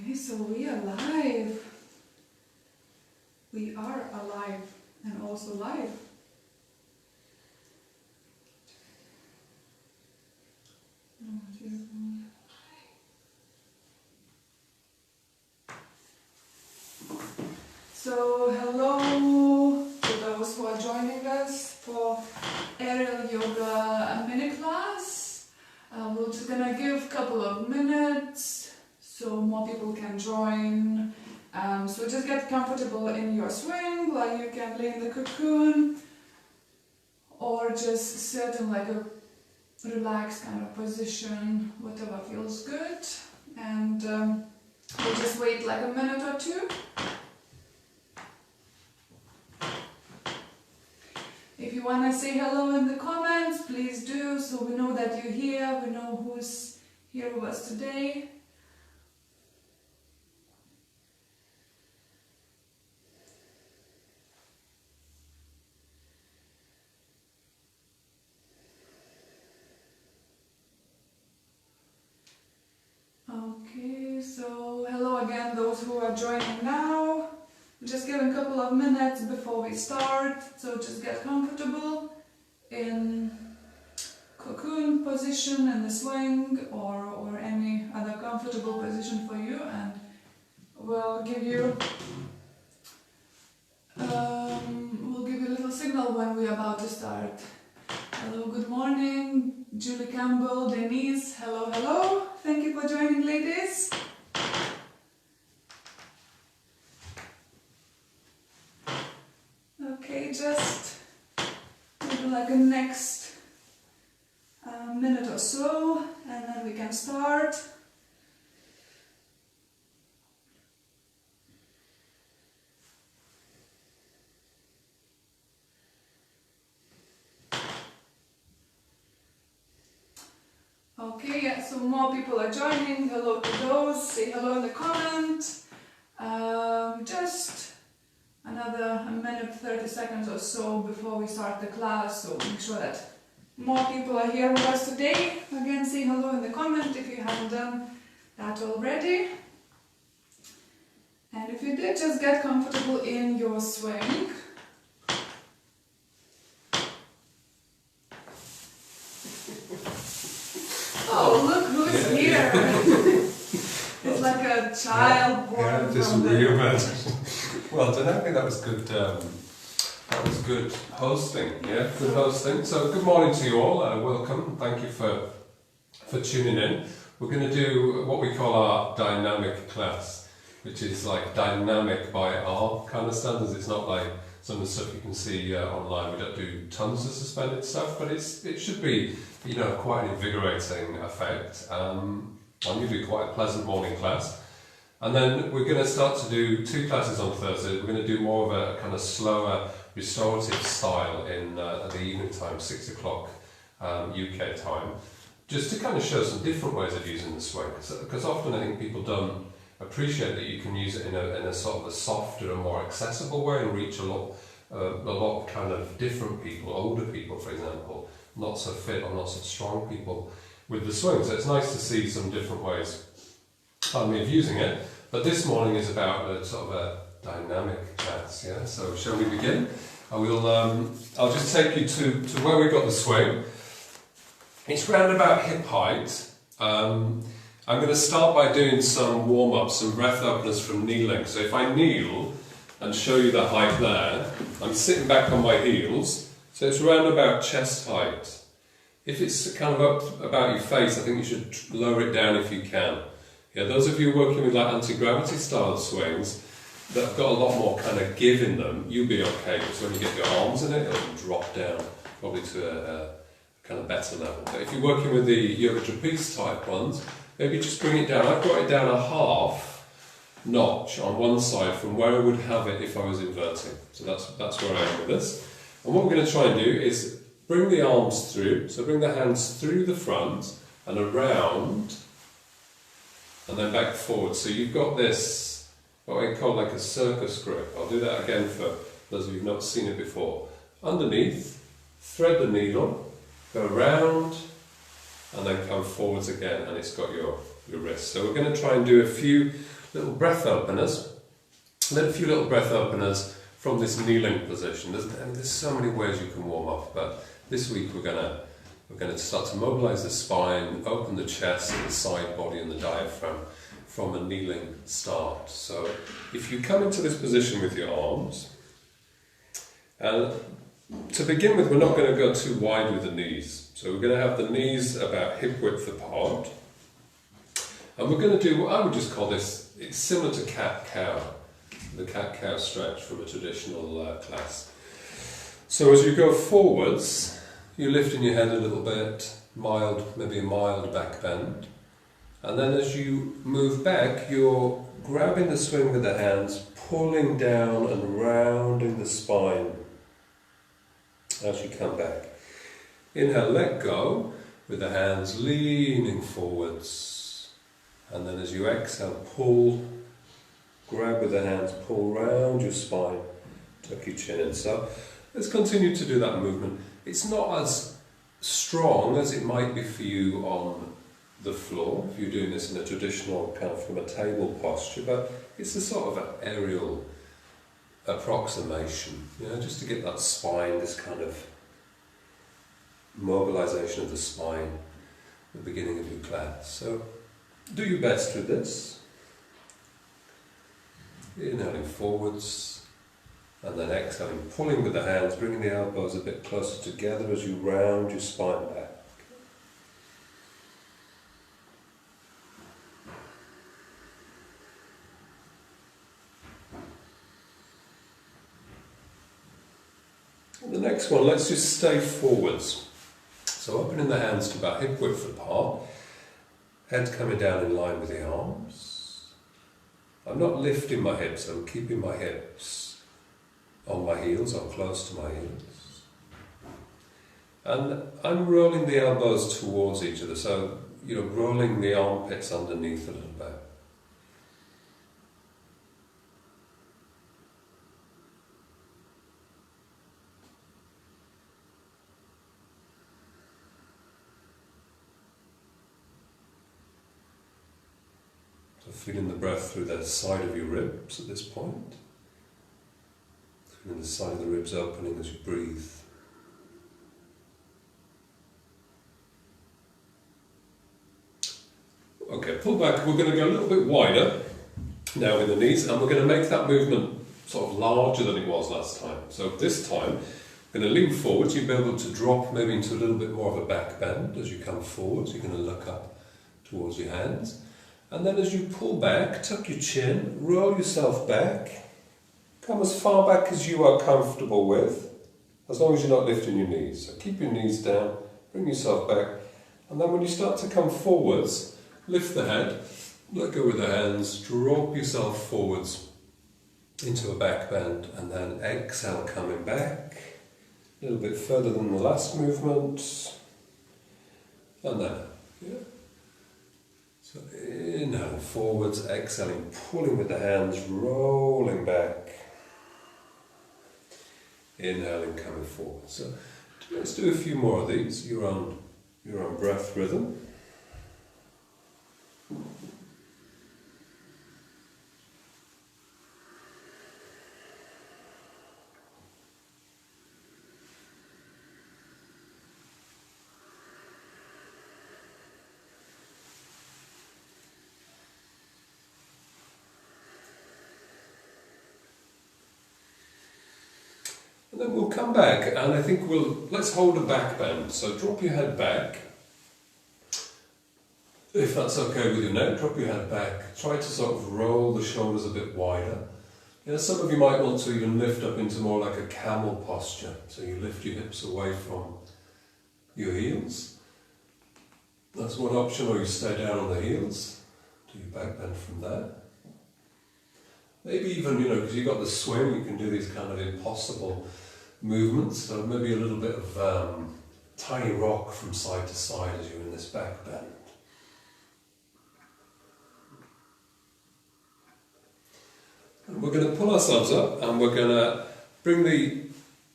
Okay, so we are live. We are alive and also live. So hello to those who are joining us for aerial yoga mini class. We're just gonna give a couple of minutes so more people can join. So just get comfortable in your swing, like you can lay in the cocoon or just sit in like a relaxed kind of position, whatever feels good. And we'll just wait like a minute or two. If you want to say hello in the comments, please do, so we know that you're here, we know who's here with us today. Okay, so hello again those who are joining now. Just give a couple of minutes before we start, so just get comfortable in cocoon position in the swing or any other comfortable position for you, and we'll give you a little signal when we're about to start. Hello, good morning, Julie Campbell, Denise, hello, hello. Thank you for joining, ladies. Okay, just maybe like a next minute or so, and then we can start. Okay, yeah, so more people are joining. Hello to those. Say hello in the comment. Just another minute, 30 seconds or so before we start the class, so make sure that more people are here with us today. Again, say hello in the comment if you haven't done that already. And if you did, just get comfortable in your swing. Oh, look who's here! It's like a child born from the... Well, I don't think that was good. That was good hosting. Yeah, good hosting. So, good morning to you all. Welcome. Thank you for tuning in. We're going to do what we call our dynamic class, which is like dynamic by our kind of standards. It's not like some of the stuff you can see online. We don't do tons of suspended stuff, but it should be, you know, quite an invigorating effect. And you'll be quite a pleasant morning class. And then we're going to start to do 2 classes on Thursday. We're going to do more of a kind of slower restorative style in at the evening time, 6 o'clock UK time, just to kind of show some different ways of using the swing. Because often I think people don't appreciate that you can use it in a sort of a softer and more accessible way and reach a lot of kind of different people, older people for example, not so fit or not so strong people with the swing. So it's nice to see some different ways of using it. But this morning is about a sort of a dynamic class, yeah? So shall we begin? I'll just take you to where we got the swing. It's round about hip height. I'm going to start by doing some warm-ups, some breath openers from kneeling. So if I kneel and show you the height there, I'm sitting back on my heels, so it's round about chest height. If it's kind of up about your face, I think you should lower it down if you can. Yeah, those of you working with like anti-gravity style swings that have got a lot more kind of give in them, you'll be okay, because when you get your arms in it, it'll drop down probably to a kind of better level. But if you're working with the yoga trapeze type ones, maybe just bring it down. I've brought it down a half notch on one side from where I would have it if I was inverting. So that's where I am with this. And what we're going to try and do is bring the arms through, so bring the hands through the front and around, and then back forward. So you've got this, what we call like a circus grip. I'll do that again for those of you who've not seen it before. Underneath, thread the needle, go around, and then come forwards again, and it's got your wrist. So we're going to try and do a few little breath openers. Then a few little breath openers from this kneeling position. There's so many ways you can warm up, but this week we're going to start to mobilize the spine, open the chest, the side body, and the diaphragm from a kneeling start. So if you come into this position with your arms, and to begin with, we're not going to go too wide with the knees. So we're going to have the knees about hip width apart. And we're going to do what I would just call this, it's similar to cat-cow, the cat-cow stretch from a traditional class. So as you go forwards, you're lifting your head a little bit, maybe a mild back bend. And then as you move back, you're grabbing the swing with the hands, pulling down and rounding the spine as you come back. Inhale, let go with the hands leaning forwards. And then as you exhale, pull, grab with the hands, pull round your spine, tuck your chin in. So let's continue to do that movement. It's not as strong as it might be for you on the floor, if you're doing this in a traditional kind of from a table posture, but it's a sort of an aerial approximation, just to get that spine, this kind of mobilization of the spine at the beginning of your class. So do your best with this. Inhaling forwards, and then exhaling, pulling with the hands, bringing the elbows a bit closer together as you round your spine back. The next one, let's just stay forwards. So opening the hands to about hip width apart, head coming down in line with the arms. I'm not lifting my hips, I'm keeping my hips on my heels, or close to my heels. And I'm rolling the elbows towards each other, so rolling the armpits underneath a little bit. Feeling the breath through the side of your ribs at this point. Feeling the side of the ribs opening as you breathe. Okay, pull back. We're going to go a little bit wider now with the knees, and we're going to make that movement sort of larger than it was last time. So this time, we're going to lean forwards. You'll be able to drop maybe into a little bit more of a back bend as you come forwards. You're going to look up towards your hands. And then as you pull back, tuck your chin, roll yourself back, come as far back as you are comfortable with, as long as you're not lifting your knees. So keep your knees down, bring yourself back, and then when you start to come forwards, lift the head, let go with the hands, drop yourself forwards into a back bend, and then exhale coming back, a little bit further than the last movement, and then, So inhaling forwards, exhaling, pulling with the hands, rolling back. Inhaling, coming forward. So let's do a few more of these. You're on breath rhythm. And then we'll come back, and I think let's hold a back bend. So drop your head back. If that's okay with your neck, drop your head back. Try to sort of roll the shoulders a bit wider. Some of you might want to even lift up into more like a camel posture. So you lift your hips away from your heels. That's one option, or you stay down on the heels. Do your back bend from there. Maybe even, because you've got the swing, you can do these kind of impossible movements. So maybe a little bit of tiny rock from side to side as you're in this back bend. And we're going to pull ourselves up, and we're going to bring the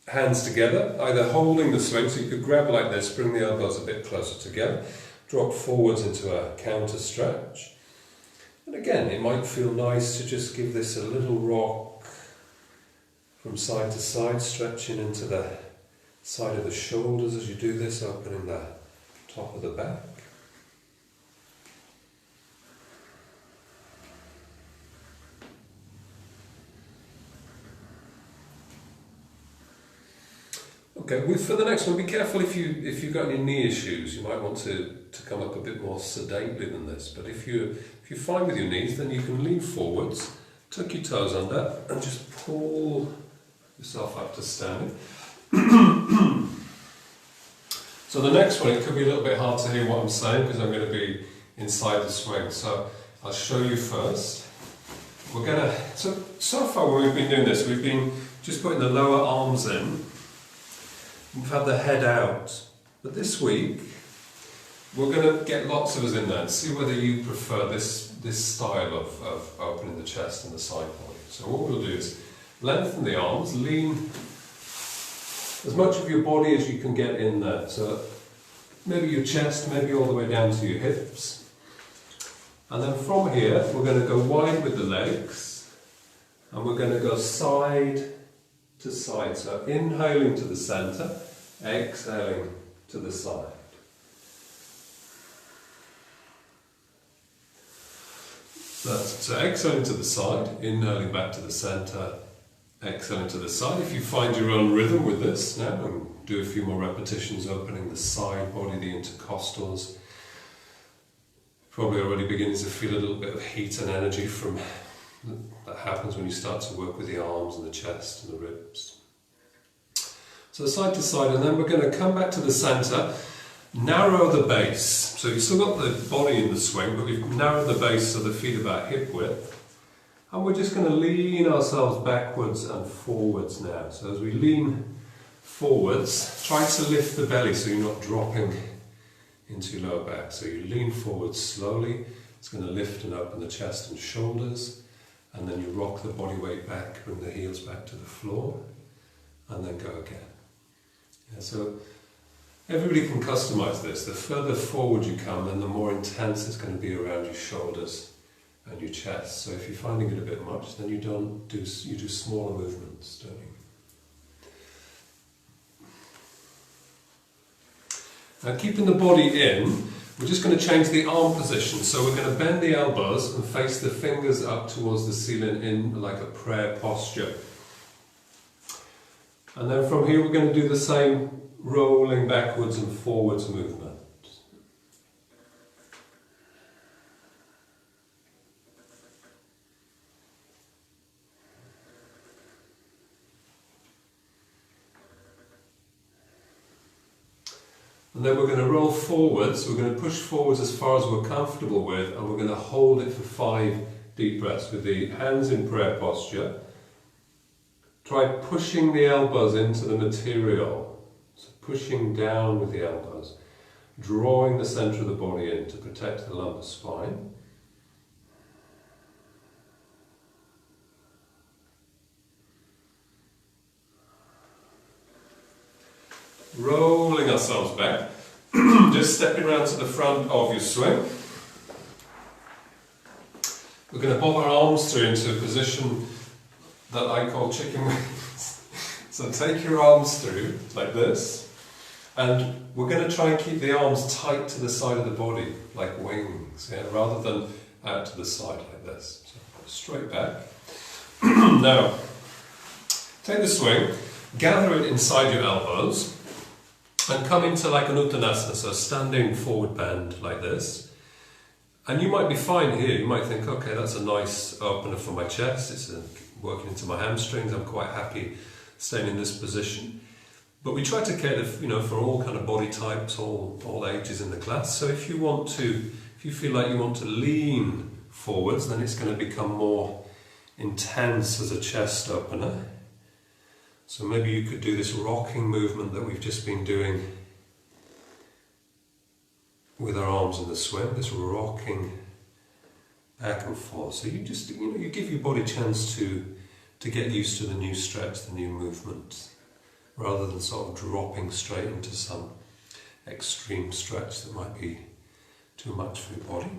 hands together, either holding the swing, so you could grab like this, bring the elbows a bit closer together, drop forwards into a counter stretch. And again, it might feel nice to just give this a little rock from side to side, stretching into the side of the shoulders as you do this, opening the top of the back. Okay, for the next one, be careful if you've got any knee issues. You might want to come up a bit more sedately than this. But if you're fine with your knees, then you can lean forwards, tuck your toes under, and just pull yourself up to standing. So the next one, it could be a little bit hard to hear what I'm saying because I'm going to be inside the swing. So I'll show you first. We're going to. So far when we've been doing this, we've been just putting the lower arms in. We've had the head out, but this week we're going to get lots of us in there and see whether you prefer this style of opening the chest and the side body. So what we'll do is lengthen the arms, lean as much of your body as you can get in there. So maybe your chest, maybe all the way down to your hips. And then from here we're going to go wide with the legs and we're going to go side to side, so inhaling to the centre, exhaling to the side. So exhaling to the side, inhaling back to the centre, exhaling to the side. If you find your own rhythm with this now, and do a few more repetitions opening the side body, the intercostals, probably already beginning to feel a little bit of heat and energy that happens when you start to work with the arms and the chest and the ribs. So side to side, and then we're going to come back to the centre, narrow the base. So you've still got the body in the swing, but we've narrowed the base so the feet are about hip width. And we're just going to lean ourselves backwards and forwards now. So as we lean forwards, try to lift the belly so you're not dropping into your lower back. So you lean forwards slowly, it's going to lift and open the chest and shoulders. And then you rock the body weight back, bring the heels back to the floor, and then go again. Yeah, so everybody can customize this. The further forward you come, then the more intense it's going to be around your shoulders and your chest. So if you're finding it a bit much, then you do smaller movements, don't you? Now keeping the body in, we're just going to change the arm position. So we're going to bend the elbows and face the fingers up towards the ceiling in like a prayer posture. And then from here we're going to do the same rolling backwards and forwards movement. And then we're going to roll forwards, we're going to push forwards as far as we're comfortable with, and we're going to hold it for 5 deep breaths with the hands in prayer posture. Try pushing the elbows into the material, so pushing down with the elbows, drawing the centre of the body in to protect the lumbar spine. Rolling ourselves back, just stepping around to the front of your swing. We're going to bob our arms through into a position that I call chicken wings. So take your arms through like this, and we're going to try and keep the arms tight to the side of the body, like wings, yeah, rather than out to the side like this. So straight back. Now, take the swing, gather it inside your elbows, and come into like an uttanasana, so standing forward bend like this. And you might be fine here, you might think, okay, that's a nice opener for my chest, it's working into my hamstrings, I'm quite happy staying in this position. But we try to cater, for all kind of body types, all ages in the class. So if you feel like you want to lean forwards, then it's going to become more intense as a chest opener. So maybe you could do this rocking movement that we've just been doing with our arms in the swing, this rocking back and forth. So you just, you give your body a chance to get used to the new stretch, the new movement, rather than sort of dropping straight into some extreme stretch that might be too much for your body.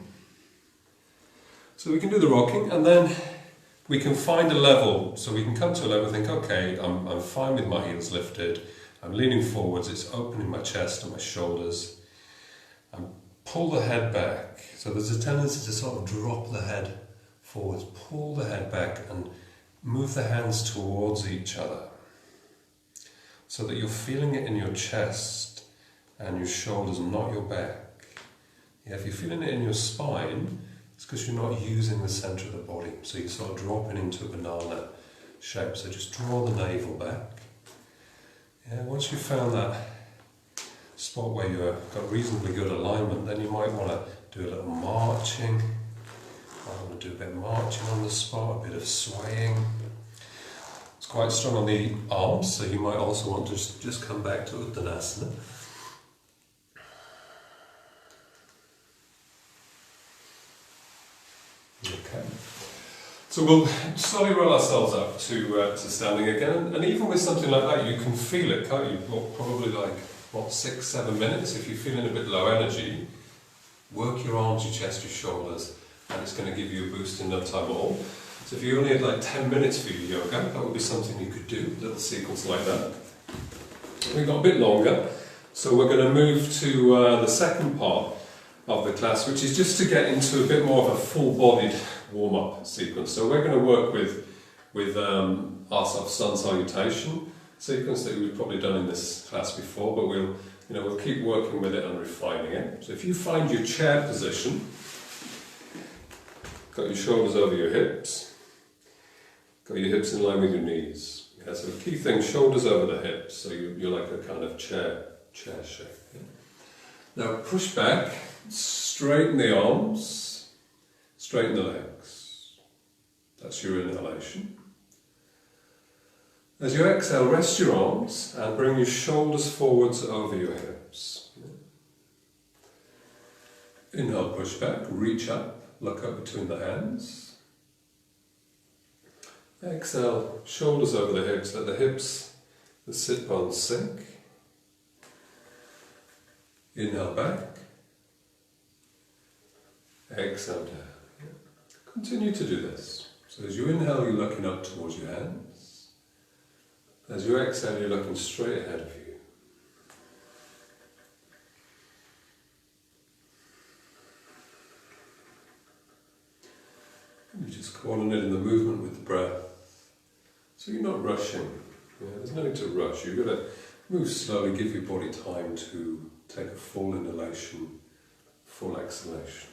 So we can do the rocking, and then we can find a level. So we can come to a level and think, okay, I'm fine with my heels lifted, I'm leaning forwards, it's opening my chest and my shoulders. Pull the head back. So there's a tendency to sort of drop the head forwards, pull the head back and move the hands towards each other, so that you're feeling it in your chest and your shoulders, not your back. Yeah, if you're feeling it in your spine, it's because you're not using the centre of the body. So you're sort of dropping into a banana shape. So just draw the navel back. Yeah, once you've found that spot where you've got reasonably good alignment, then you might want to do a little marching. I want to do a bit of marching on the spot, a bit of swaying. It's quite strong on the arms, so you might also want to just come back to Uttanasana. Okay. So we'll slowly roll ourselves up to standing again, and even with something like that, you can feel it, can't you? Probably like, 6-7 minutes. If you're feeling a bit low energy, work your arms, your chest, your shoulders, and it's going to give you a boost in no time at all. So if you only had like 10 minutes for your yoga, that would be something you could do, a little sequence like that. We've got a bit longer, so we're going to move to the second part of the class, which is just to get into a bit more of a full-bodied warm-up sequence. So we're going to work with our sort of sun salutation sequence that we've probably done in this class before, but we'll keep working with it and refining it. So if you find your chair position, got your shoulders over your hips, got your hips in line with your knees. Yeah, so the key thing, shoulders over the hips, so you're like a kind of chair shape. Yeah? Now push back, straighten the arms, straighten the legs. That's your inhalation. As you exhale, rest your arms and bring your shoulders forwards over your hips. Yeah? Inhale, push back, reach up, look up between the hands. Exhale, shoulders over the hips, let the sit bones sink. Inhale back. Exhale down. Continue to do this. So as you inhale, you're looking up towards your hands. As you exhale, you're looking straight ahead of you. And you're just coordinating the movement with the breath. So you're not rushing. Yeah, there's no need to rush. You've got to move slowly, give your body time to take a full inhalation, full exhalation.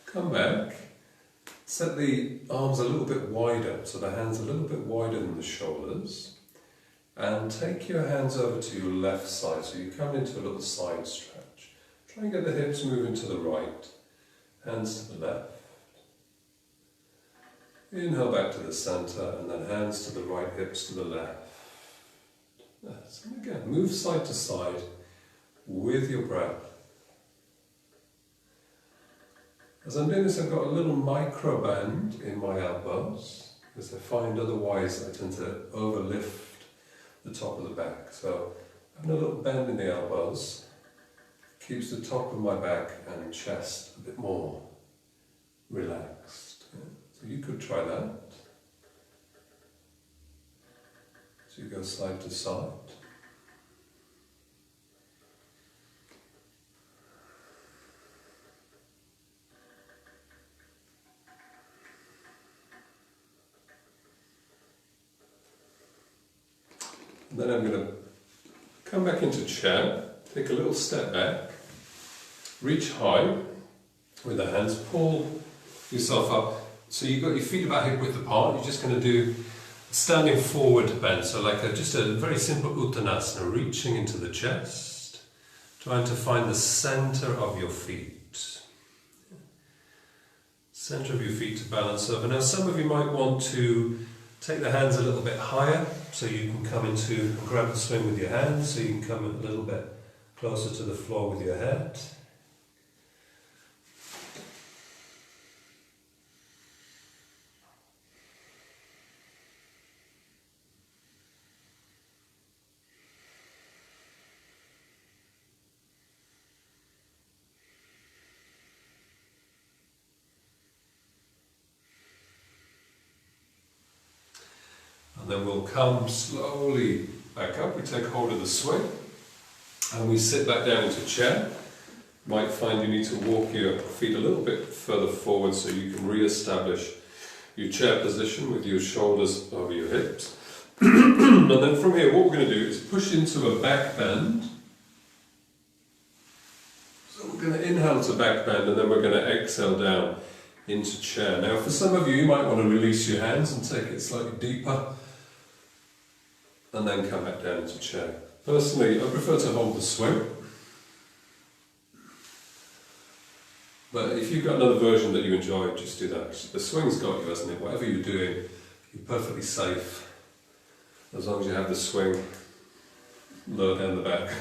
Come back, set the arms a little bit wider, so the hands a little bit wider than the shoulders, and take your hands over to your left side, so you come into a little side stretch. Try and get the hips moving to the right, hands to the left. Inhale back to the centre, and then hands to the right, hips to the left. Yes. And again, move side to side with your breath. As I'm doing this, I've got a little micro bend in my elbows, because I find otherwise I tend to overlift the top of the back. So having a little bend in the elbows keeps the top of my back and chest a bit more relaxed. Yeah. So you could try that. So you go side to side. And then I'm going to come back into chair, take a little step back, reach high with the hands, pull yourself up. So you've got your feet about hip width apart. You're just going to do a standing forward bend, so like just a very simple Uttanasana, reaching into the chest, trying to find the centre of your feet. Centre of your feet to balance over. Now some of you might want to take the hands a little bit higher, so you can come into, grab the swing with your hands, so you can come a little bit closer to the floor with your head. And then we'll come slowly back up. We take hold of the swing and we sit back down into a chair. You might find you need to walk your feet a little bit further forward so you can re-establish your chair position with your shoulders over your hips. And then from here, what we're going to do is push into a back bend. So we're going to inhale to back bend and then we're going to exhale down into chair. Now for some of you, you might want to release your hands and take it slightly deeper and then come back down into chair. Personally, I prefer to hold the swing. But if you've got another version that you enjoy, just do that. The swing's got you, hasn't it? Whatever you're doing, you're perfectly safe. As long as you have the swing lower down the back.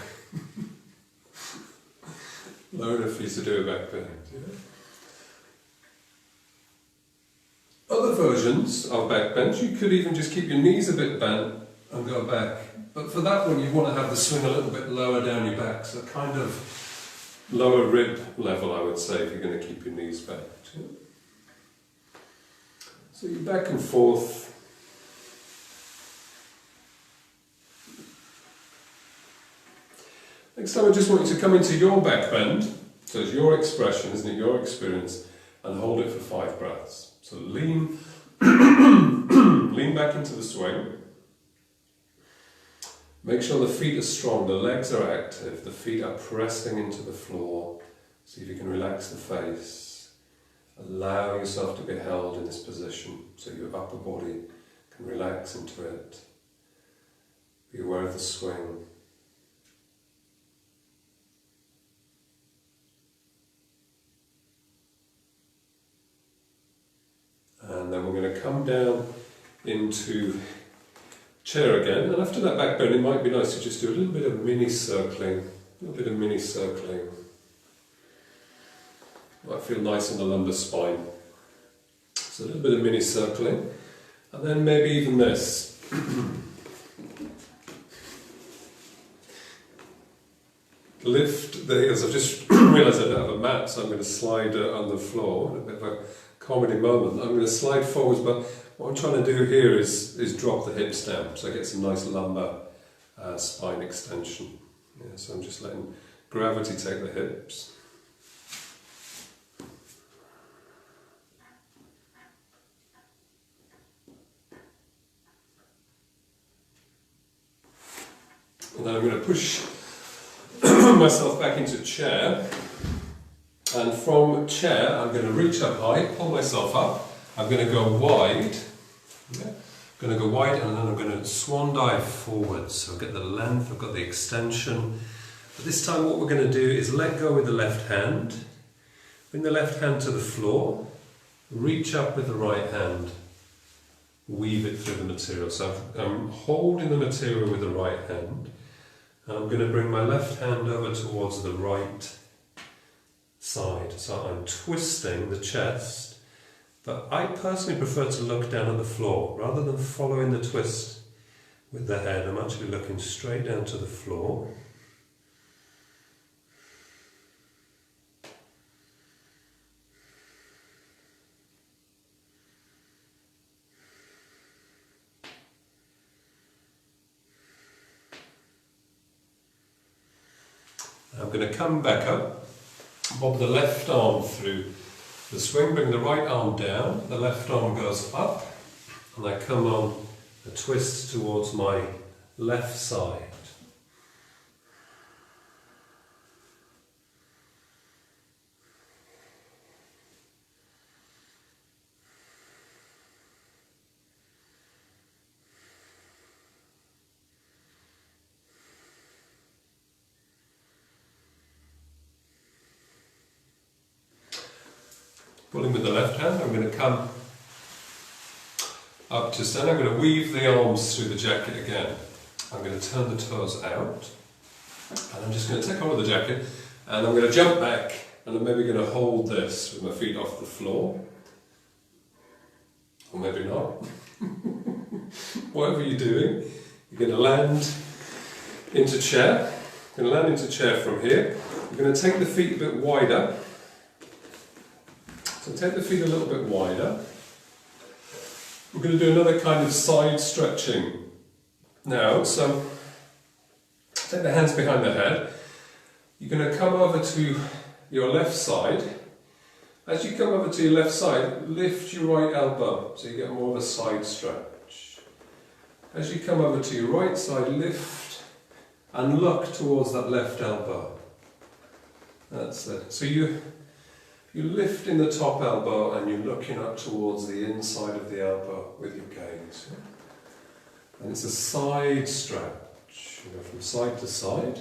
Low enough for you to do a back bend. Yeah? Other versions of back bends, you could even just keep your knees a bit bent and go back. But for that one, you want to have the swing a little bit lower down your back, so kind of lower rib level, I would say, if you're going to keep your knees bent. Yeah? So you're back and forth. Next time I just want you to come into your back bend, so it's your expression, isn't it, your experience, and hold it for 5 breaths. So lean, lean back into the swing. Make sure the feet are strong, the legs are active, the feet are pressing into the floor. See if you can relax the face. Allow yourself to be held in this position so your upper body can relax into it. Be aware of the swing. And then we're going to come down into chair again, and after that back bend it might be nice to just do a little bit of mini circling, Might feel nice in the lumbar spine. So a little bit of mini circling, and then maybe even this. Lift the heels. I've just realised I don't have a mat, so I'm going to slide on the floor. A bit of a comedy moment. I'm going to slide forwards, but what I'm trying to do here is drop the hips down, so I get some nice lumbar spine extension. Yeah, so I'm just letting gravity take the hips. And then I'm going to push myself back into chair. And from chair, I'm going to reach up high, pull myself up. I'm going to go wide. Yeah. I'm going to go wide, and then I'm going to swan dive forwards. So I've got the length, I've got the extension. But this time what we're going to do is let go with the left hand. Bring the left hand to the floor. Reach up with the right hand. Weave it through the material. So I'm holding the material with the right hand. And I'm going to bring my left hand over towards the right side. So I'm twisting the chest, but I personally prefer to look down at the floor rather than following the twist with the head. I'm actually looking straight down to the floor. I'm going to come back up, bob the left arm through the swing, bring the right arm down, the left arm goes up, and I come on a twist towards my left side. Pulling with the left hand, I'm going to come up to stand. I'm going to weave the arms through the jacket again. I'm going to turn the toes out, and I'm just going to take hold of the jacket, and I'm going to jump back, and I'm maybe going to hold this with my feet off the floor, or maybe not. Whatever you're doing, you're going to land into chair. You're going to land into chair from here. You're going to take the feet a bit wider. So take the feet a little bit wider, We're going to do another kind of side stretching now. So take the hands behind the head. You're going to come over to your left side. As you come over to your left side, lift your right elbow so you get more of a side stretch. As you come over to your right side, lift and look towards that left elbow. That's it. So you're lifting the top elbow and you're looking up towards the inside of the elbow with your gaze. And it's a side stretch, you know, from side to side.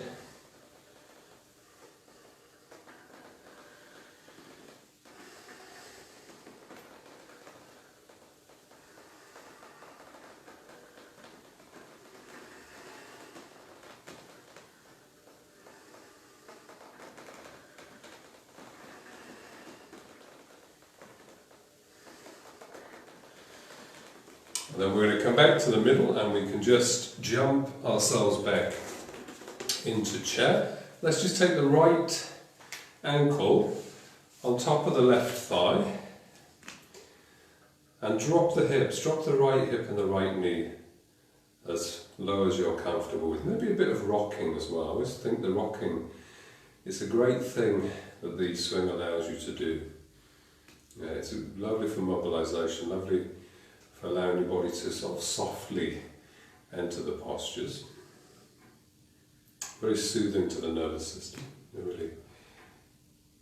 And then we're going to come back to the middle and we can just jump ourselves back into chair. Let's just take the right ankle on top of the left thigh and drop the hips, drop the right hip and the right knee as low as you're comfortable with. Maybe a bit of rocking as well. I always think the rocking is a great thing that the swing allows you to do. Yeah, it's lovely for mobilisation, lovely for allowing your body to sort of softly enter the postures. Very soothing to the nervous system. It really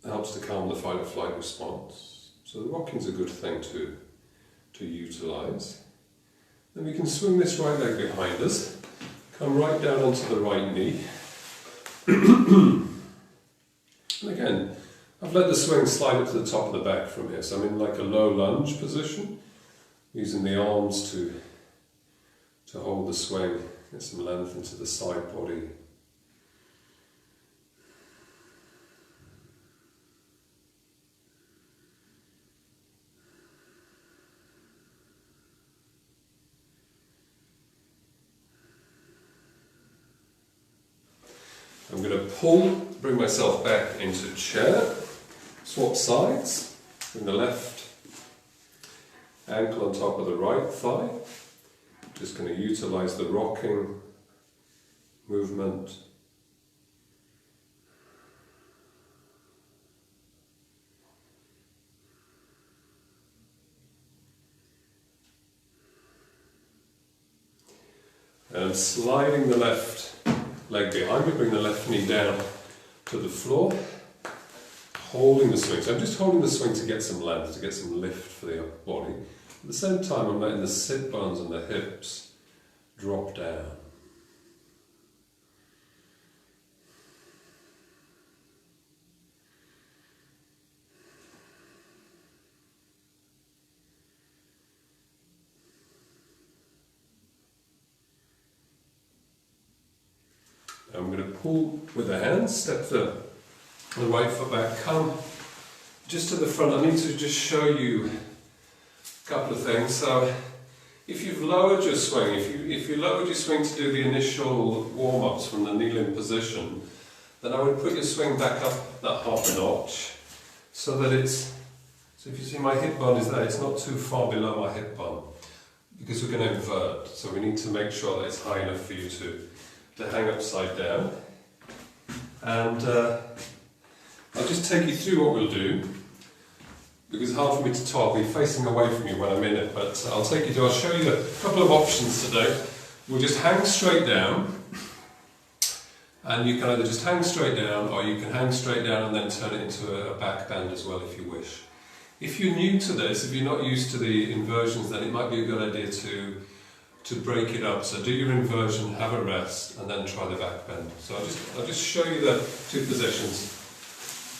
helps to calm the fight or flight response. So the rocking's a good thing to utilise. Then we can swing this right leg behind us, come right down onto the right knee. And again, I've let the swing slide up to the top of the back from here, so I'm in like a low lunge position, using the arms to hold the swing, get some length into the side body. I'm going to pull, bring myself back into chair, swap sides, bring the left ankle on top of the right thigh. Just going to utilise the rocking movement. And sliding the left leg behind me, bring the left knee down to the floor, holding the swing. So I'm just holding the swing to get some length, to get some lift for the upper body. At the same time, I'm letting the sit bones and the hips drop down. I'm going to pull with the hands, step the right foot back, come just to the front. I need to just show you a couple of things. So if you've lowered your swing, if you lowered your swing to do the initial warm-ups from the kneeling position, then I would put your swing back up that half a notch so that it's, so if you see my hip bone is there, it's not too far below my hip bone because we're going to invert. So we need to make sure that it's high enough for you to hang upside down. And I'll just take you through what we'll do, because it's hard for me to talk, I'll be facing away from you when I'm in it, but I'll show you a couple of options today. We'll just hang straight down, and you can either just hang straight down, or you can hang straight down and then turn it into a back bend as well if you wish. If you're new to this, if you're not used to the inversions, then it might be a good idea to break it up. So do your inversion, have a rest, and then try the back bend. So I'll just show you the two positions.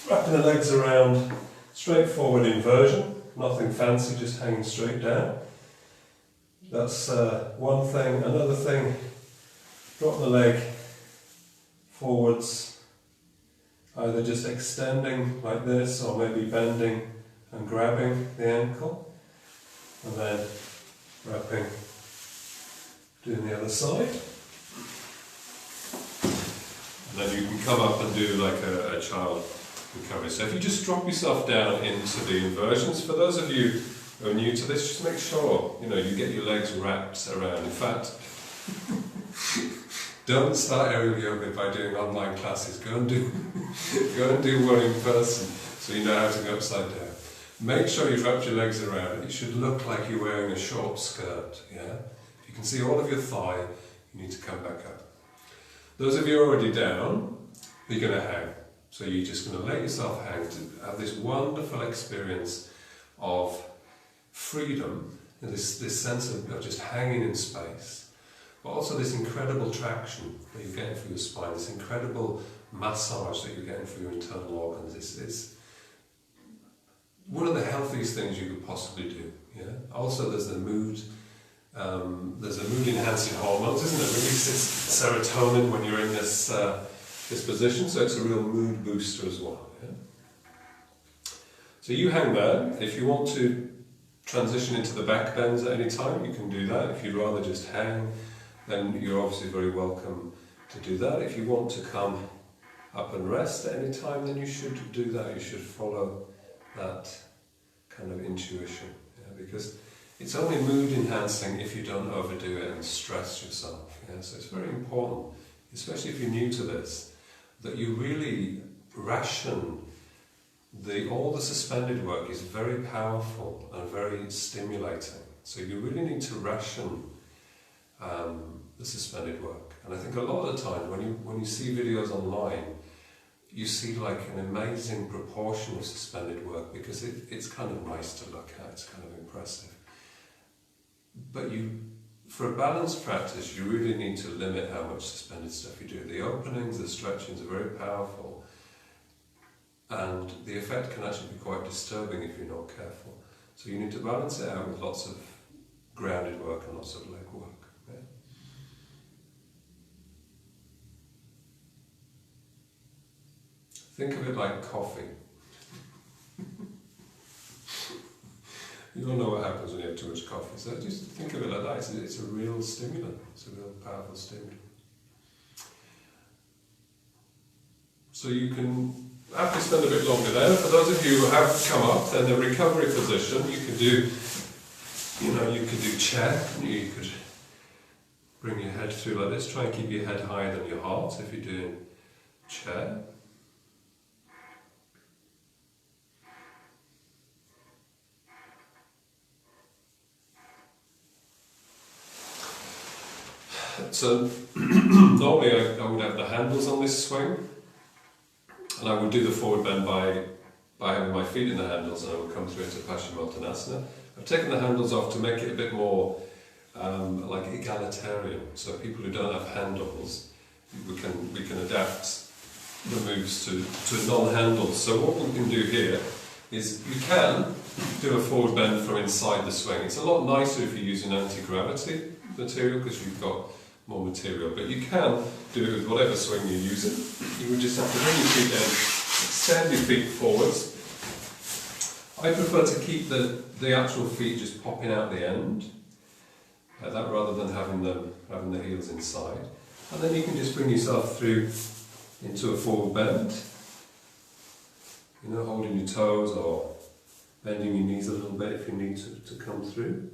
Wrapping the legs around, straightforward inversion, nothing fancy, just hanging straight down. That's one thing. Another thing, drop the leg forwards, either just extending like this, or maybe bending and grabbing the ankle, and then wrapping. Doing the other side, and then you can come up and do like a child recovery. So if you just drop yourself down into the inversions, for those of you are new to this, just make sure, you get your legs wrapped around. In fact, don't start aerial yoga by doing online classes. Go and do one in person so you know how to go upside down. Make sure you've wrapped your legs around it. It should look like you're wearing a short skirt, yeah? If you can see all of your thigh, you need to come back up. Those of you who are already down, you're going to hang. So you're just going to let yourself hang to have this wonderful experience of freedom, and this sense of just hanging in space, but also this incredible traction that you're getting through your spine, this incredible massage that you're getting through your internal organs. It's one of the healthiest things you could possibly do. Yeah. Also, there's the mood. There's a mood enhancing hormones, isn't it? Releases serotonin when you're in this position, so it's a real mood booster as well. Yeah? So you hang there. If you want to transition into the backbends at any time, you can do that. If you'd rather just hang, then you're obviously very welcome to do that. If you want to come up and rest at any time, then you should do that. You should follow that kind of intuition, yeah? Because it's only mood enhancing if you don't overdo it and stress yourself. Yeah? So it's very important, especially if you're new to this, that you really ration. All the suspended work is very powerful and very stimulating. So you really need to ration the suspended work. And I think a lot of the time when you see videos online, you see like an amazing proportion of suspended work because it's kind of nice to look at, it's kind of impressive. But for a balanced practice, you really need to limit how much suspended stuff you do. The openings, the stretchings are very powerful, and the effect can actually be quite disturbing if you're not careful. So you need to balance it out with lots of grounded work and lots of leg work. Yeah? Think of it like coffee. You all know what happens when you have too much coffee, so just think of it like that. It's a real stimulant, it's a real powerful stimulant. So you can have to spend a bit longer there. For those of you who have come up, then the recovery position, you could do, you could do chair, you could bring your head through like this, try and keep your head higher than your heart if you're doing chair. So normally I would have the handles on this swing, and I would do the forward bend by having my feet in the handles, and I would come through into Paschimottanasana. I've taken the handles off to make it a bit more like egalitarian, so people who don't have handles, we can adapt the moves to non-handles. So what we can do here is you can do a forward bend from inside the swing. It's a lot nicer if you're using anti-gravity material because you've got more material, but you can do it with whatever swing you're using. You would just have to bring your feet in, extend your feet forwards. I prefer to keep the actual feet just popping out the end, like that, rather than having the heels inside. And then you can just bring yourself through into a forward bend, holding your toes or bending your knees a little bit if you need to come through.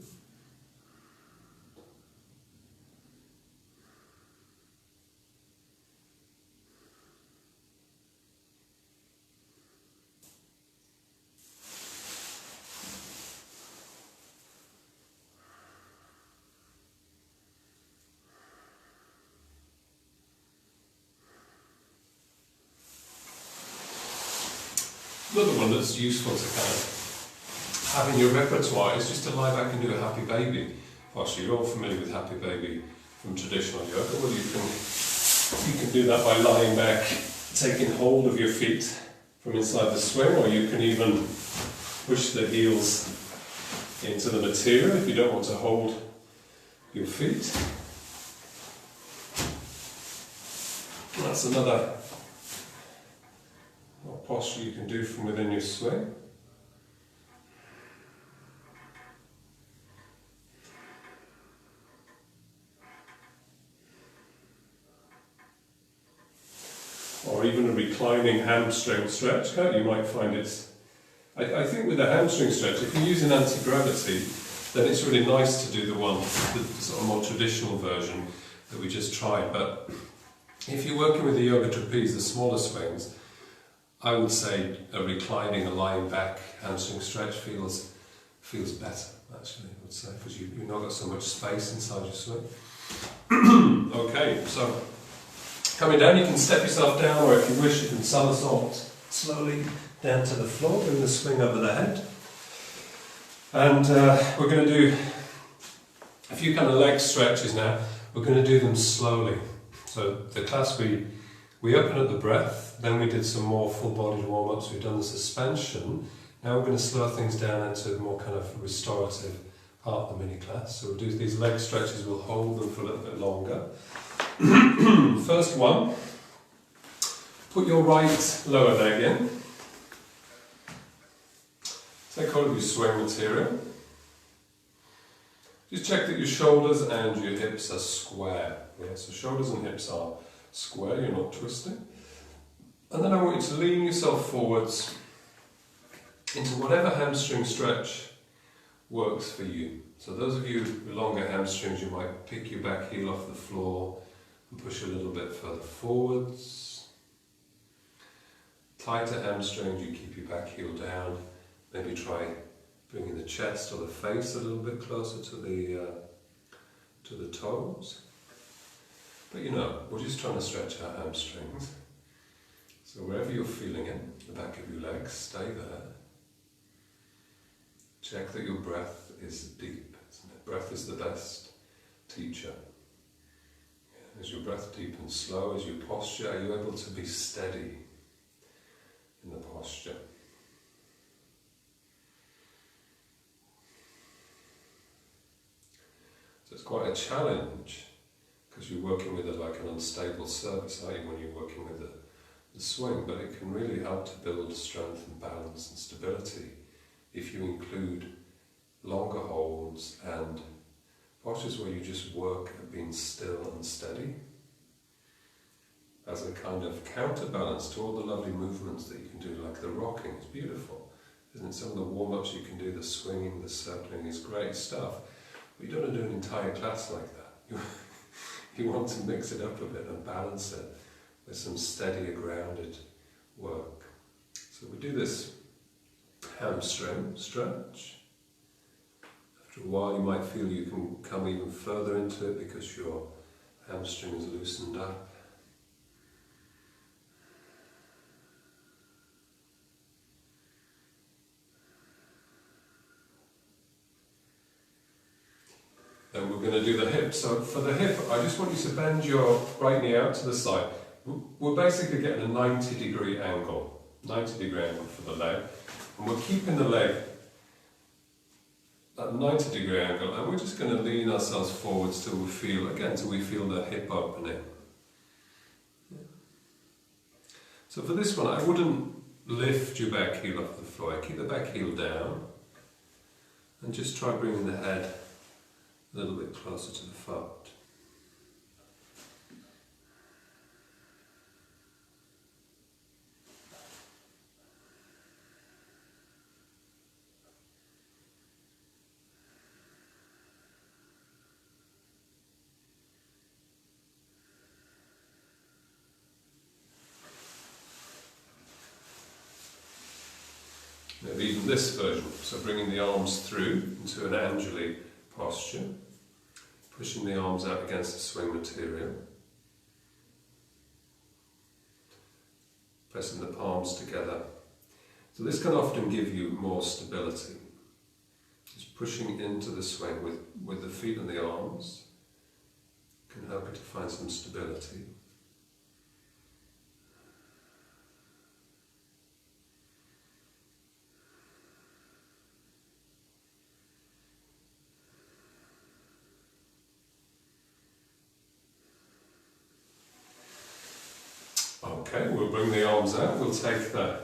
Another one that's useful to kind of have in your repertoire is just to lie back and do a happy baby posture. You're all familiar with happy baby from traditional yoga. Well, you can do that by lying back, taking hold of your feet from inside the swing, or you can even push the heels into the material if you don't want to hold your feet. That's another posture you can do from within your swing. Or even a reclining hamstring stretch. You might find it's I think with a hamstring stretch, if you're using anti-gravity, then it's really nice to do the sort of more traditional version that we just tried. But if you're working with the yoga trapeze, the smaller swings, I would say a reclining, a lying back hamstring stretch feels better, actually, I would say, because you've not got so much space inside your swing. Okay, so coming down, you can step yourself down, or if you wish, you can somersault slowly down to the floor, bring the swing over the head. And we're going to do a few kind of leg stretches now. We're going to do them slowly. So the class we open at the breath, then we did some more full-bodied warm-ups, we've done the suspension. Now we're going to slow things down into more kind of restorative part of the mini class. So we'll do these leg stretches, we'll hold them for a little bit longer. First one, put your right lower leg in. Take hold of your swing material. Just check that your shoulders and your hips are square. Yeah, so shoulders and hips are square, you're not twisting. And then I want you to lean yourself forwards into whatever hamstring stretch works for you. So those of you with longer hamstrings, you might pick your back heel off the floor and push a little bit further forwards. Tighter hamstrings, you keep your back heel down. Maybe try bringing the chest or the face a little bit closer to the toes. But you know, we're just trying to stretch our hamstrings. So wherever you're feeling it, the back of your legs, stay there. Check that your breath is deep, isn't it? Breath is the best teacher. Yeah, is your breath deep and slow? Is your posture, are you able to be steady in the posture? So it's quite a challenge, because you're working with like an unstable surface, aren't you, when you're working with the swing, but it can really help to build strength and balance and stability if you include longer holds and postures where you just work at being still and steady as a kind of counterbalance to all the lovely movements that you can do, like the rocking. It's beautiful, isn't it? Some of the warm-ups you can do, the swinging, the circling, is great stuff. But you don't want to do an entire class like that. You want to mix it up a bit and balance it with some steadier, grounded work. So we do this hamstring stretch. After a while you might feel you can come even further into it because your hamstring is loosened up. Then we're going to do the hip. So for the hip, I just want you to bend your right knee out to the side. We're basically getting a 90-degree angle. 90-degree angle for the leg. And we're keeping the leg at 90-degree angle, and we're just going to lean ourselves forwards till we feel the hip opening. So for this one, I wouldn't lift your back heel off the floor. Keep the back heel down, and just try bringing the head a little bit closer to the foot. Maybe even this version, so bringing the arms through into an Anjali posture, pushing the arms out against the swing material, pressing the palms together. So this can often give you more stability. Just pushing into the swing with the feet and the arms can help you to find some stability. Okay, we'll bring the arms out, we'll take the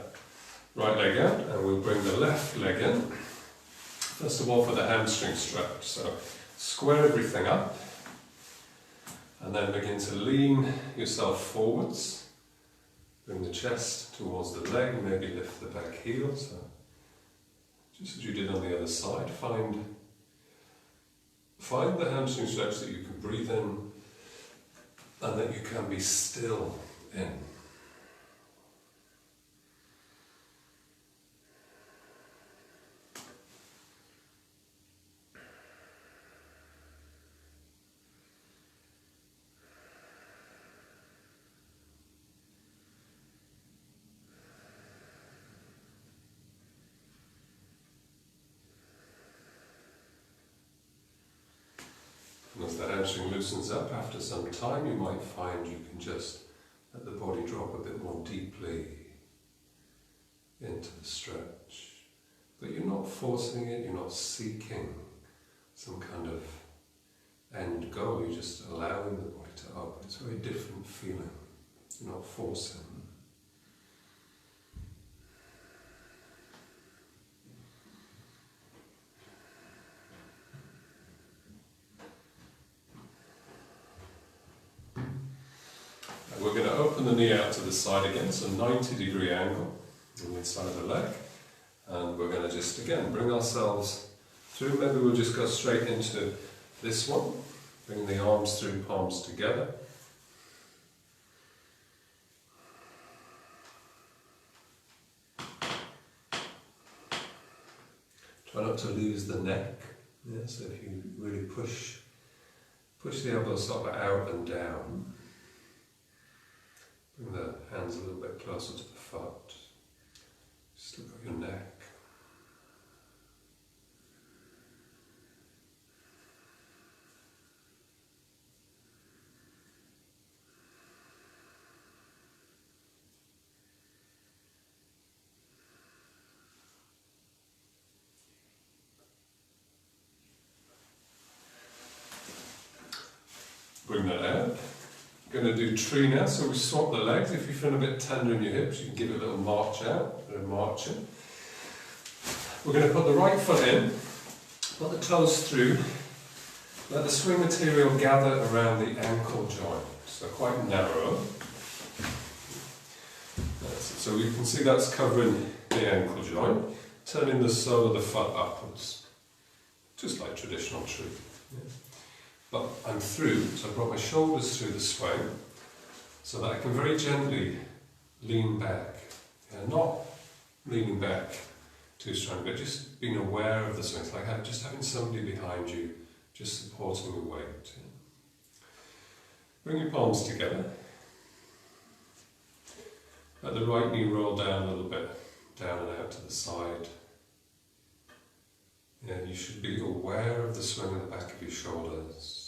right leg out and we'll bring the left leg in. First of all for the hamstring stretch, so square everything up and then begin to lean yourself forwards. Bring the chest towards the leg, maybe lift the back heel, so Just as you did on the other side, find the hamstring stretch that you can breathe in and that you can be still in. And as the hamstring loosens up after some time, you might find you can just let the body drop a bit more deeply into the stretch. But you're not forcing it, you're not seeking some kind of end goal, you're just allowing the body to open. It's a very different feeling. You're not forcing. We're going to open the knee out to the side again, so 90-degree angle on the inside of the leg. And we're going to just, again, bring ourselves through. Maybe we'll just go straight into this one. Bring the arms through, palms together. Try not to lose the neck. Yeah, so if you really push the elbows sort of out and down. Bring the hands a little bit closer to the foot. Just look at your neck. Bring that out. Going to do tree now, so we swap the legs. If you feel a bit tender in your hips, you can give it a little march out, a bit of marching. We're going to put the right foot in, put the toes through, let the swing material gather around the ankle joint, so quite narrow. So we can see that's covering the ankle joint, turning the sole of the foot upwards, just like traditional tree. Yeah. But I'm through, so I've brought my shoulders through the swing so that I can very gently lean back. Not leaning back too strong, but just being aware of the swing. It's like just having somebody behind you, just supporting the weight. Bring your palms together. Let the right knee roll down a little bit, down and out to the side. And you should be aware of the swing at the back of your shoulders.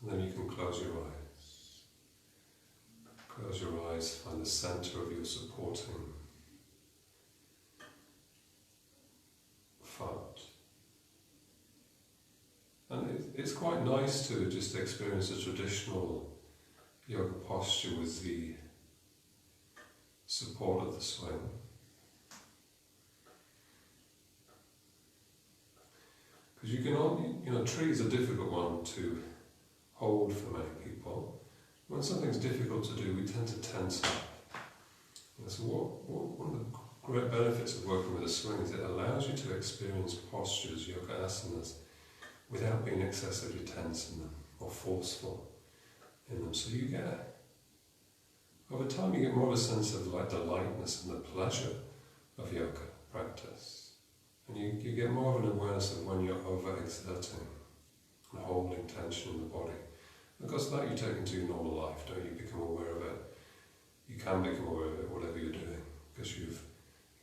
And then you can close your eyes. Close your eyes, find the centre of your supporting foot. And it's quite nice to just experience a traditional yoga posture with the support of the swing. Because you can only, tree is a difficult one to hold for many people. When something's difficult to do, we tend to tense up. And so one of the great benefits of working with a swing is it allows you to experience postures, yoga asanas, without being excessively tense in them or forceful in them. So you get, over time you get more of a sense of like the lightness and the pleasure of yoga practice. And you get more of an awareness of when you're overexerting and holding tension in the body. Because that you take into your normal life, don't you? Become aware of it. You can become aware of it, whatever you're doing, because you're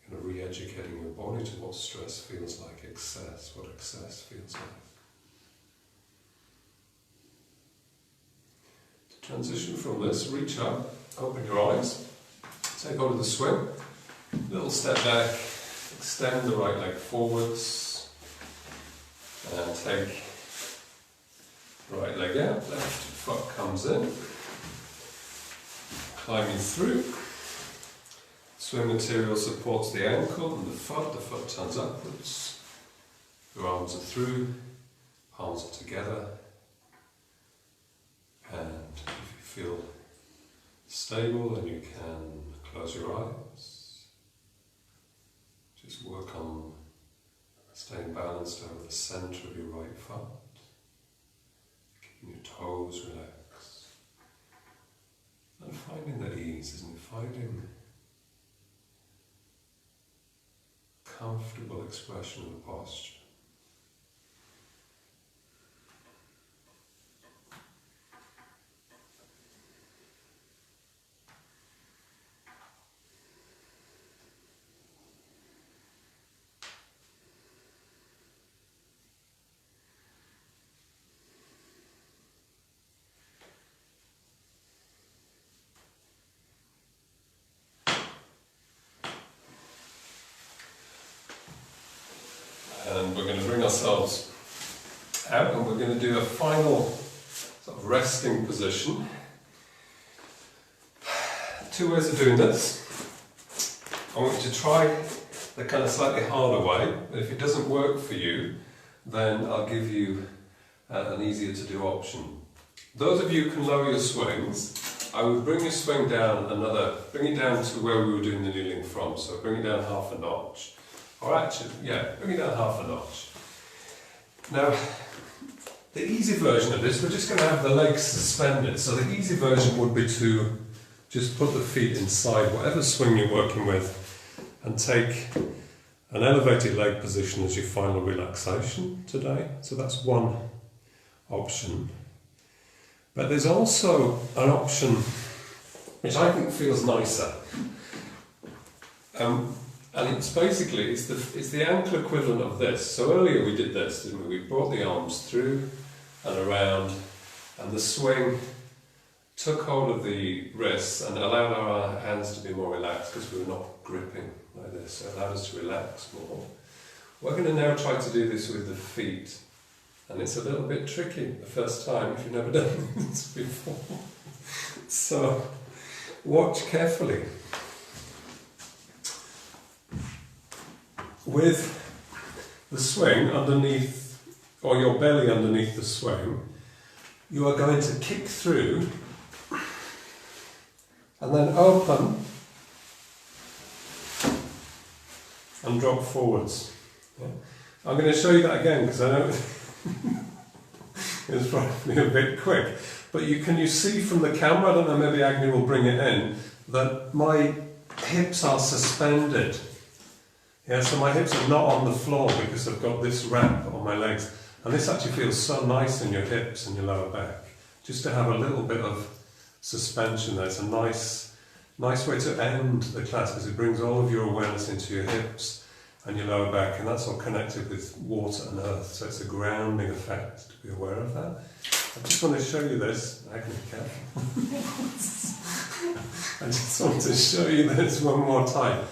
kind of re-educating your body to what stress feels like, what excess feels like. To transition from this, reach up, open your eyes, take hold of the swing, little step back, extend the right leg forwards, and take right leg out, left foot comes in, climbing through, swing material supports the ankle and the foot turns upwards, your arms are through, palms are together, and if you feel stable then you can close your eyes. Just work on staying balanced over the centre of your right foot, keeping your toes relaxed, and finding the ease, isn't it? Finding comfortable expression of the posture. And we're going to bring ourselves out and we're going to do a final sort of resting position. 2 ways of doing this. I want you to try the kind of slightly harder way, but if it doesn't work for you, then I'll give you an easier to do option. Those of you who can lower your swings, I would bring your swing down bring it down to where we were doing the kneeling from, so bring it down half a notch. Or actually, yeah, bring it down half a notch. Now, the easy version of this, we're just going to have the legs suspended. So the easy version would be to just put the feet inside whatever swing you're working with and take an elevated leg position as your final relaxation today. So that's one option. But there's also an option which I think feels nicer. And it's basically, it's the ankle equivalent of this. So earlier we did this, didn't we? We brought the arms through and around, and the swing took hold of the wrists and allowed our hands to be more relaxed because we were not gripping like this. So it allowed us to relax more. We're going to now try to do this with the feet. And it's a little bit tricky the first time if you've never done this before. So watch carefully. With the swing underneath, or your belly underneath the swing, you are going to kick through and then open and drop forwards. Yeah. I'm going to show you that again because I know it's probably a bit quick, but you see from the camera, I don't know, maybe Agni will bring it in, that my hips are suspended. Yeah, so my hips are not on the floor because I've got this wrap on my legs, and this actually feels so nice in your hips and your lower back. Just to have a little bit of suspension there. It's a nice way to end the class because it brings all of your awareness into your hips and your lower back, and that's all connected with water and earth, so it's a grounding effect to be aware of that. I just want to show you this. I can be careful. I just want to show you this one more time.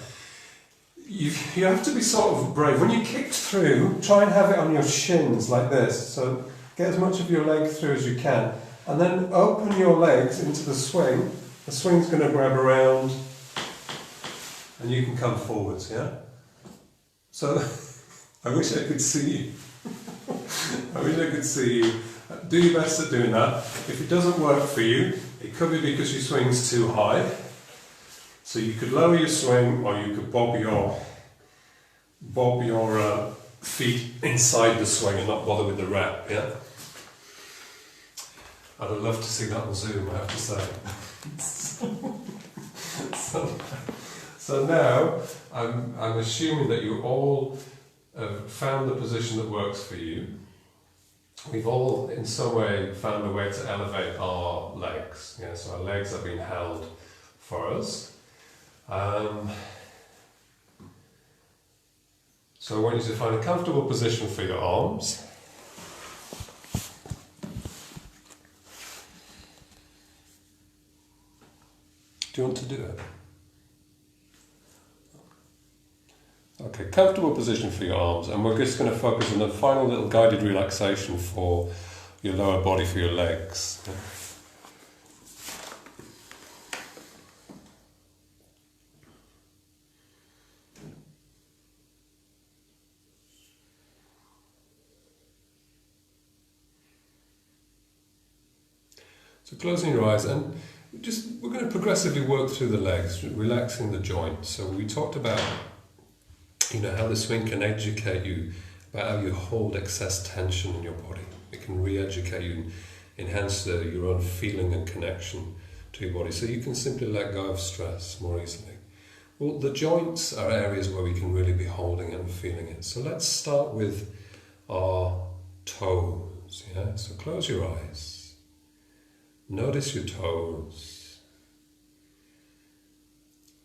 You have to be sort of brave. When you kick through, try and have it on your shins like this. So get as much of your leg through as you can. And then open your legs into the swing. The swing's going to grab around and you can come forwards, yeah? So, I wish I could see you. I wish I could see you. Do your best at doing that. If it doesn't work for you, it could be because your swing's too high. So you could lower your swing, or you could bob your feet inside the swing and not bother with the wrap, yeah? I'd have loved to see that on Zoom, I have to say. So now, I'm assuming that you all have found the position that works for you. We've all, in some way, found a way to elevate our legs. Yeah, so our legs have been held for us. So I want you to find a comfortable position for your arms. Do you want to do it? Okay, comfortable position for your arms, and we're just going to focus on the final little guided relaxation for your lower body, for your legs. So closing your eyes, and we're going to progressively work through the legs, relaxing the joints. So we talked about how the swing can educate you about how you hold excess tension in your body. It can re-educate you and enhance your own feeling and connection to your body, so you can simply let go of stress more easily. Well, the joints are areas where we can really be holding it and feeling it. So let's start with our toes. Yeah? So close your eyes. Notice your toes.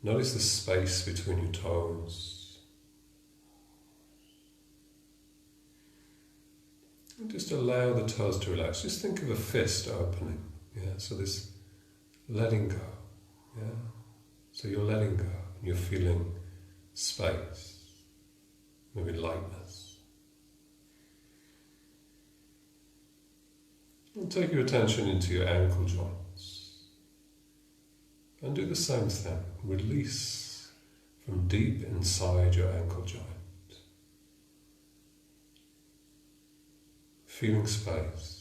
Notice the space between your toes. And just allow the toes to relax. Just think of a fist opening. Yeah? So this letting go. Yeah? So you're letting go. You're feeling space, maybe lightness. And take your attention into your ankle joints. And do the same thing. Release from deep inside your ankle joint. Feeling space.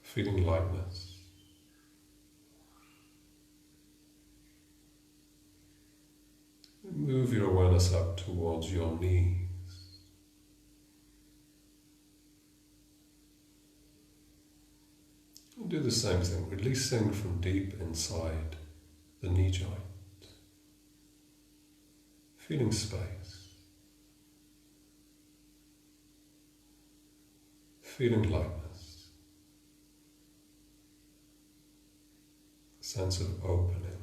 Feeling lightness. Move your awareness up towards your knees. And do the same thing, releasing from deep inside the knee joint. Feeling space. Feeling lightness. Sense of opening.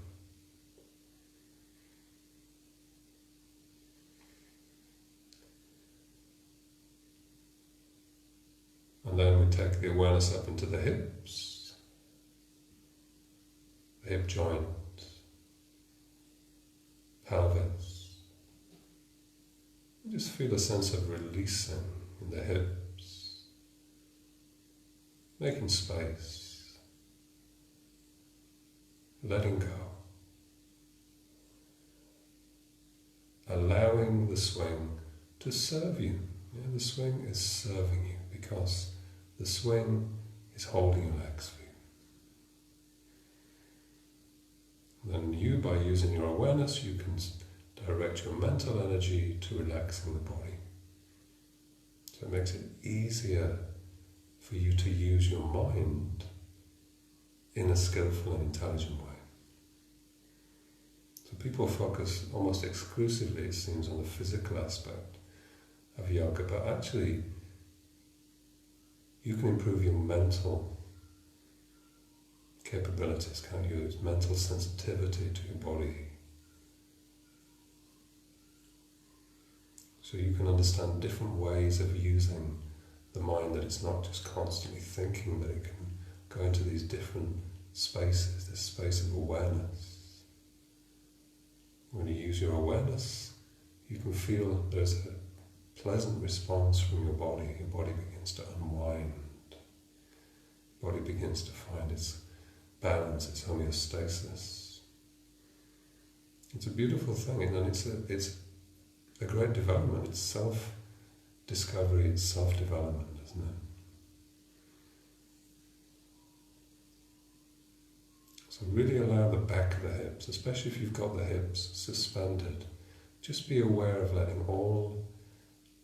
And then we take the awareness up into the hips, the hip joint, pelvis. Just feel a sense of releasing in the hips, making space. Letting go, allowing the swing to serve you. Yeah, the swing is serving you because the swing is holding your legs for you. Then you, by using your awareness, you can direct your mental energy to relaxing the body. So it makes it easier for you to use your mind in a skillful and intelligent way. So people focus almost exclusively, it seems, on the physical aspect of yoga, but actually you can improve your mental capabilities, can't you? It's mental sensitivity to your body. So you can understand different ways of using the mind, that it's not just constantly thinking, but it can go into these different spaces, this space of awareness. When you use your awareness, you can feel there's a pleasant response from your body. Your body begins to unwind. Your body begins to find its balance, its homeostasis. It's a beautiful thing, and it's a great development. It's self-discovery, it's self-development, isn't it? So really allow the back of the hips, especially if you've got the hips suspended, just be aware of letting all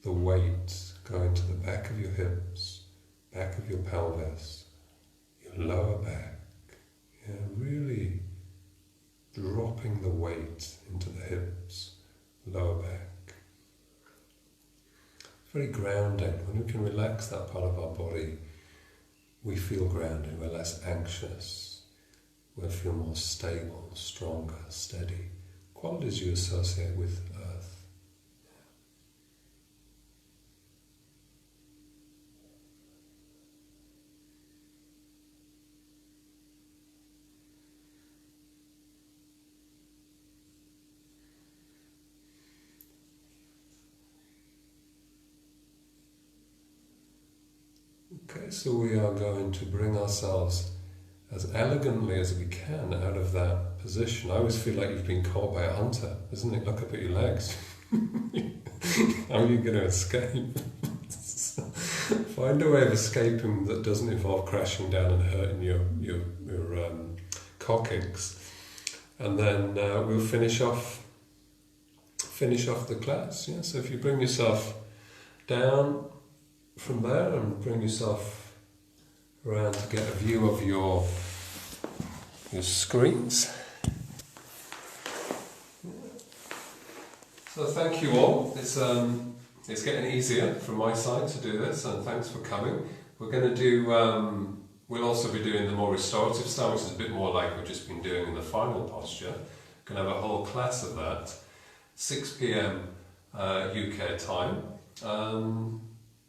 the weight go into the back of your hips, back of your pelvis, your lower back. Yeah, really dropping the weight into the hips, lower back. Very grounding. When we can relax that part of our body, we feel grounded, we're less anxious. We'll feel more stable, stronger, steady. Qualities you associate with earth. Okay, so we are going to bring ourselves as elegantly as we can out of that position. I always feel like you've been caught by a hunter, isn't it? Look up at your legs. How are you going to escape? Find a way of escaping that doesn't involve crashing down and hurting your coccyx, and then we'll finish off the class. Yeah. So if you bring yourself down from there and bring yourself around to get a view of your screens. So thank you all. It's getting easier from my side to do this, and thanks for coming. We're going to do, we'll also be doing the more restorative style, which is a bit more like we've just been doing in the final posture. We're going to have a whole class of that, 6 p.m. UK time.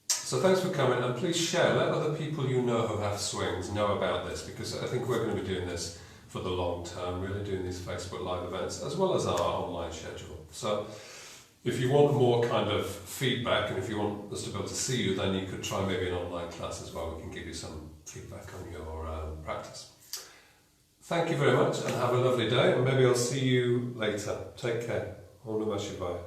So thanks for coming, and please share, let other people you know who have swings know about this, because I think we're going to be doing this for the long term, really doing these Facebook Live events, as well as our online schedule. So if you want more kind of feedback, and if you want us to be able to see you, then you could try maybe an online class as well. We can give you some feedback on your practice. Thank you very much, and have a lovely day, and maybe I'll see you later. Take care. Om Namah Shivaya.